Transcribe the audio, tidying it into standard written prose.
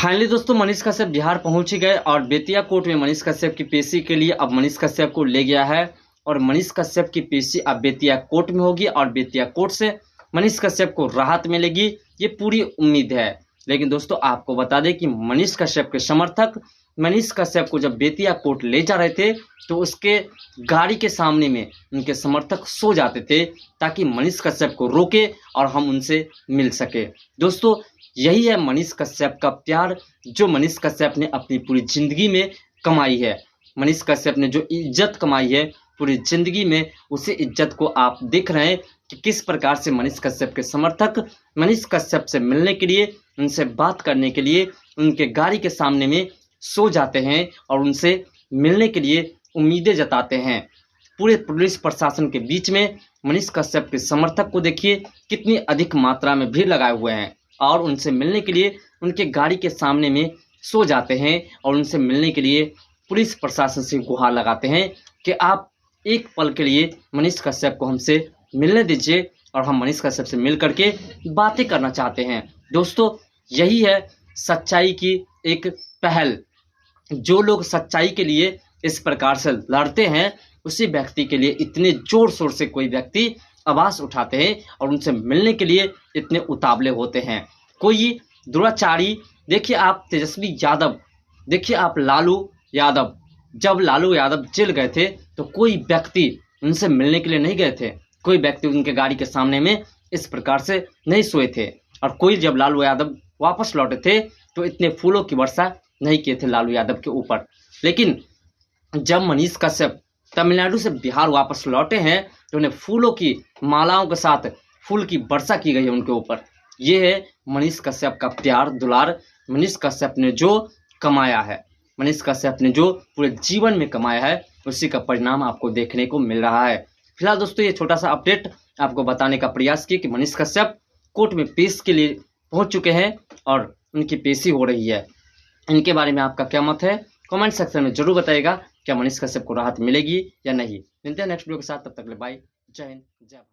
Finally दोस्तों मनीष कश्यप बिहार पहुंच ही गए और बेतिया कोर्ट में मनीष कश्यप की पेशी के लिए अब मनीष कश्यप को ले गया है और मनीष कश्यप की पेशी अब बेतिया कोर्ट में होगी और बेतिया कोर्ट से मनीष कश्यप को राहत मिलेगी, ये पूरी उम्मीद है। लेकिन दोस्तों आपको बता दें कि मनीष कश्यप के समर्थक मनीष कश्यप को जब बेतिया कोर्ट ले जा रहे थे तो उसके गाड़ी के सामने में उनके समर्थक सो जाते थे ताकि मनीष कश्यप को रोके और हम उनसे मिल सके। दोस्तों यही है मनीष कश्यप का प्यार, जो मनीष कश्यप ने अपनी पूरी जिंदगी में कमाई है। मनीष कश्यप ने जो इज्जत कमाई है पूरी जिंदगी में, उसी इज्जत को आप देख रहे हैं कि किस प्रकार से मनीष कश्यप के समर्थक मनीष कश्यप से मिलने के लिए, उनसे बात करने के लिए उनके गाड़ी के सामने में सो जाते हैं और उनसे मिलने के लिए उम्मीदें जताते हैं। पूरे पुलिस प्रशासन के बीच में मनीष कश्यप के समर्थक को देखिए कितनी अधिक मात्रा में भीड़ लगाए हुए हैं और उनसे मिलने के लिए उनके गाड़ी के सामने में सो जाते हैं और उनसे मिलने के लिए पुलिस प्रशासन से गुहार लगाते हैं कि आप एक पल के लिए मनीष कश्यप को हमसे मिलने दीजिए और हम मनीष कश्यप से मिल करके बातें करना चाहते हैं। दोस्तों यही है सच्चाई की एक पहल। जो लोग सच्चाई के लिए इस प्रकार से लड़ते हैं उसी व्यक्ति के लिए इतने जोर शोर से कोई व्यक्ति आवाज़ उठाते हैं और उनसे मिलने के लिए इतने उतावले होते हैं। कोई दुराचारी, देखिए आप तेजस्वी यादव, देखिए आप लालू यादव, जब लालू यादव जेल गए थे तो कोई व्यक्ति उनसे मिलने के लिए नहीं गए थे, कोई व्यक्ति उनके गाड़ी के सामने में इस प्रकार से नहीं सोए थे और कोई जब लालू यादव वापस लौटे थे तो इतने फूलों की वर्षा नहीं किए थे लालू यादव के ऊपर। लेकिन जब मनीष कश्यप तमिलनाडु से बिहार वापस लौटे हैं तो उन्हें फूलों की मालाओं के साथ फूल की वर्षा की गई है उनके ऊपर। ये है मनीष कश्यप का प्यार दुलार, मनीष कश्यप ने जो कमाया है, मनीष कश्यप ने जो पूरे जीवन में कमाया है उसी का परिणाम आपको देखने को मिल रहा है। फिलहाल दोस्तों ये छोटा सा अपडेट आपको बताने का प्रयास किया कि मनीष कश्यप कोर्ट में पेश के लिए पहुंच चुके हैं और उनकी पेशी हो रही है। इनके बारे में आपका क्या मत है कमेंट सेक्शन में जरूर बताइएगा। क्या मनीष कश्यप को राहत मिलेगी या नहीं। मिलते हैं नेक्स्ट वीडियो के साथ, तब तक के लिए बाय, जय हिंद, जय भारत।